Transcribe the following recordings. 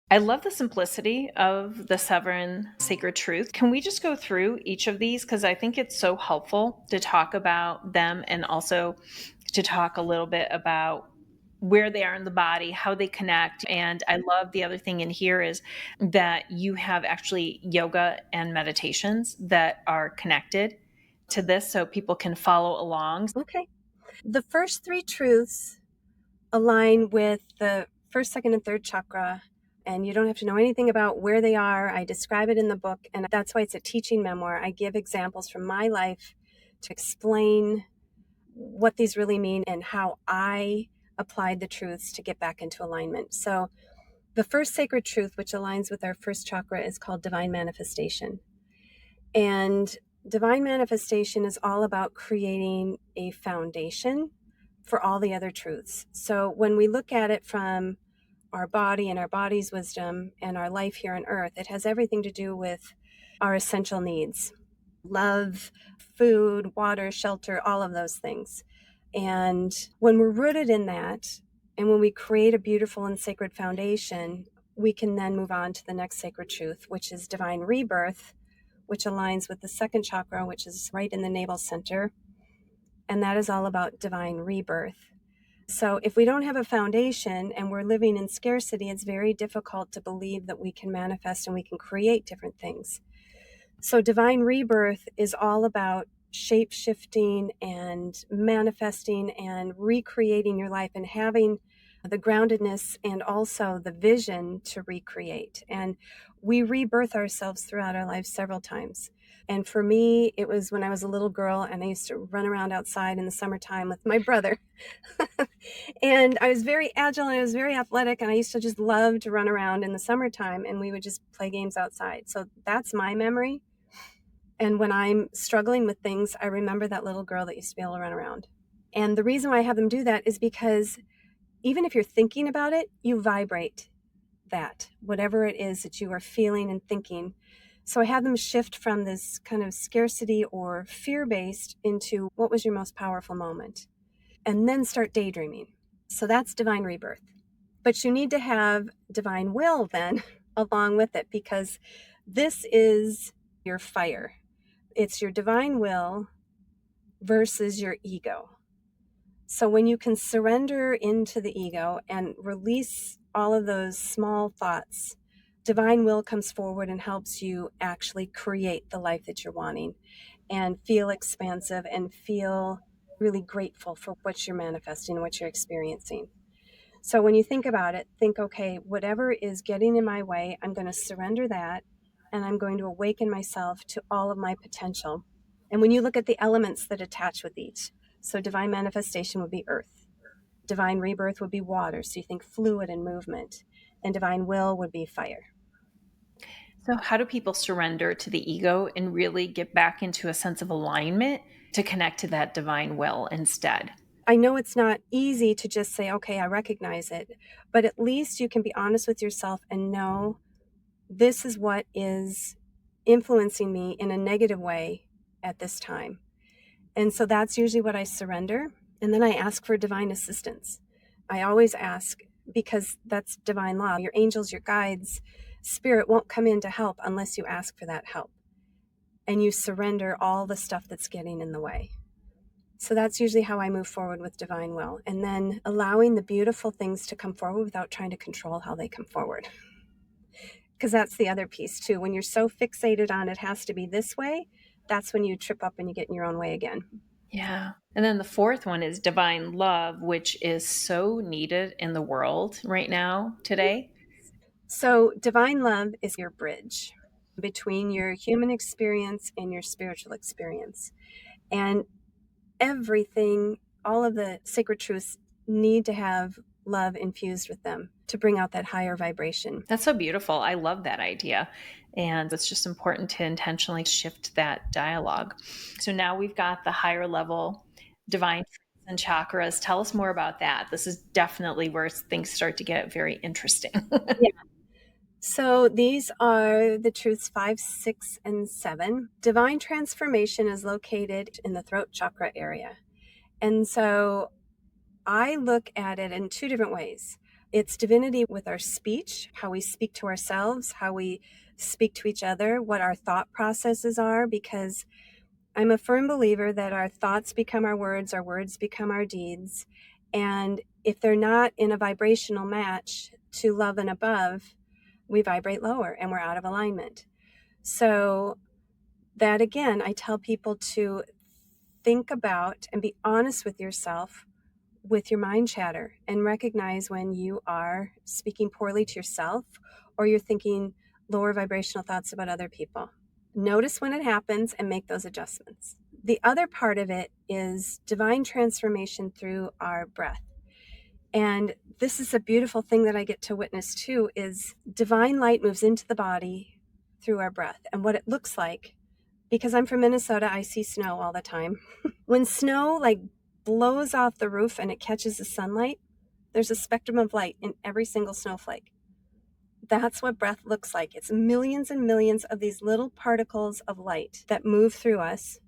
I love the simplicity of the 7 sacred truths. Can we just go through each of these? Because I think it's so helpful to talk about them and also to talk a little bit about where they are in the body, how they connect. And I love the other thing in here is that you have actually yoga and meditations that are connected to this so people can follow along. Okay. The first three truths align with the first, second, and third chakra. And you don't have to know anything about where they are. I describe it in the book, and that's why it's a teaching memoir. I give examples from my life to explain what these really mean and how I applied the truths to get back into alignment. So, the first sacred truth, which aligns with our first chakra, is called divine manifestation. And divine manifestation is all about creating a foundation for all the other truths. So when we look at it from our body and our body's wisdom and our life here on earth, it has everything to do with our essential needs: love, food, water, shelter, all of those things. And when we're rooted in that, and when we create a beautiful and sacred foundation, we can then move on to the next sacred truth, which is divine rebirth, which aligns with the second chakra, which is right in the navel center. And that is all about divine rebirth. So if we don't have a foundation and we're living in scarcity, it's very difficult to believe that we can manifest and we can create different things. So divine rebirth is all about shape shifting and manifesting and recreating your life and having the groundedness and also the vision to recreate. And we rebirth ourselves throughout our lives several times. And for me, it was when I was a little girl and I used to run around outside in the summertime with my brother. And I was very agile and I was very athletic, and I used to just love to run around in the summertime, and we would just play games outside. So that's my memory. And when I'm struggling with things, I remember that little girl that used to be able to run around. And the reason why I have them do that is because even if you're thinking about it, you vibrate that, whatever it is that you are feeling and thinking. So I have them shift from this kind of scarcity or fear based into what was your most powerful moment, and then start daydreaming. So that's divine rebirth. But you need to have divine will then along with it, because this is your fire. It's your divine will versus your ego. So when you can surrender into the ego and release all of those small thoughts, divine will comes forward and helps you actually create the life that you're wanting and feel expansive and feel really grateful for what you're manifesting and what you're experiencing. So when you think about it, think, okay, whatever is getting in my way, I'm going to surrender that, and I'm going to awaken myself to all of my potential. And when you look at the elements that attach with each, so divine manifestation would be earth, divine rebirth would be water, so you think fluid and movement, and divine will would be fire. So, how do people surrender to the ego and really get back into a sense of alignment to connect to that divine will instead? I know it's not easy to just say, okay, I recognize it, but at least you can be honest with yourself and know this is what is influencing me in a negative way at this time. And so that's usually what I surrender. And then I ask for divine assistance. I always ask, because that's divine law. Your angels, your guides, spirit won't come in to help unless you ask for that help. And you surrender all the stuff that's getting in the way. So that's usually how I move forward with divine will. And then allowing the beautiful things to come forward without trying to control how they come forward. Because that's the other piece too. When you're so fixated on it has to be this way, that's when you trip up and you get in your own way again. Yeah. And then the fourth one is divine love, which is so needed in the world right now, today. So divine love is your bridge between your human experience and your spiritual experience. And everything, all of the sacred truths need to have love infused with them to bring out that higher vibration. That's so beautiful. I love that idea. And it's just important to intentionally shift that dialogue. So now we've got the higher level divine and chakras. Tell us more about that. This is definitely where things start to get very interesting. Yeah. So these are the truths 5, 6, and 7. Divine transformation is located in the throat chakra area. And so I look at it in two different ways. It's divinity with our speech, how we speak to ourselves, how we speak to each other, what our thought processes are, because I'm a firm believer that our thoughts become our words become our deeds. And if they're not in a vibrational match to love and above, we vibrate lower and we're out of alignment. So that again, I tell people to think about and be honest with yourself with your mind chatter and recognize when you are speaking poorly to yourself or you're thinking lower vibrational thoughts about other people. Notice when it happens and make those adjustments. The other part of it is divine transformation through our breath. And this is a beautiful thing that I get to witness too, is divine light moves into the body through our breath. And what it looks like, because I'm from Minnesota, I see snow all the time. When snow like blows off the roof and it catches the sunlight, there's a spectrum of light in every single snowflake. That's what breath looks like. It's millions and millions of these little particles of light that move through us.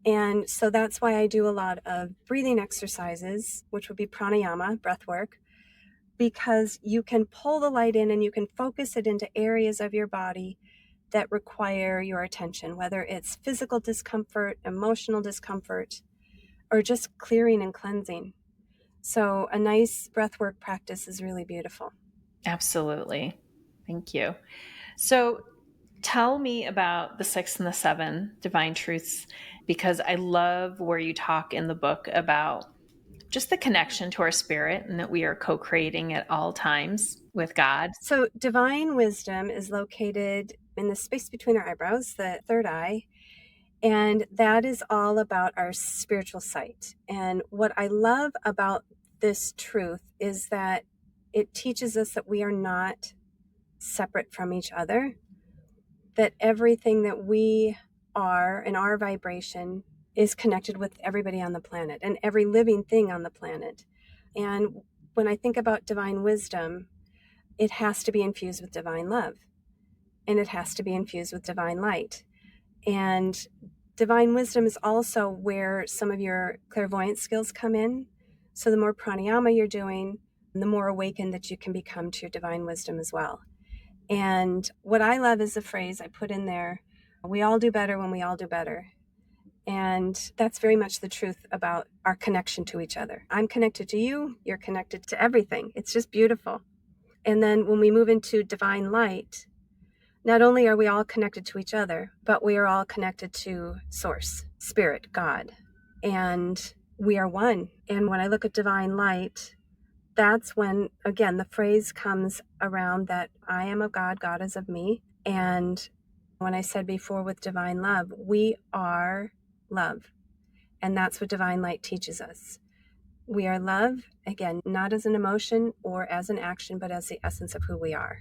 And so that's why I do a lot of breathing exercises, which would be pranayama, breath work, because you can pull the light in and you can focus it into areas of your body that require your attention, whether it's physical discomfort, emotional discomfort, or just clearing and cleansing. So a nice breathwork practice is really beautiful. Absolutely. Thank you. So tell me about the 6 and the 7 divine truths, because I love where you talk in the book about just the connection to our spirit and that we are co-creating at all times with God. So divine wisdom is located in the space between our eyebrows, the third eye, and that is all about our spiritual sight. And what I love about this truth is that it teaches us that we are not separate from each other, that everything that we are and our vibration is connected with everybody on the planet and every living thing on the planet. And when I think about divine wisdom, it has to be infused with divine love and it has to be infused with divine light. And divine wisdom is also where some of your clairvoyant skills come in. So the more pranayama you're doing, the more awakened that you can become to your divine wisdom as well. And what I love is the phrase I put in there, we all do better when we all do better. And that's very much the truth about our connection to each other. I'm connected to you, you're connected to everything. It's just beautiful. And then when we move into divine light, not only are we all connected to each other, but we are all connected to Source, Spirit, God. And we are one. And when I look at divine light, that's when, again, the phrase comes around that I am of God, God is of me. And when I said before with divine love, we are love. And that's what divine light teaches us. We are love, again, not as an emotion or as an action, but as the essence of who we are.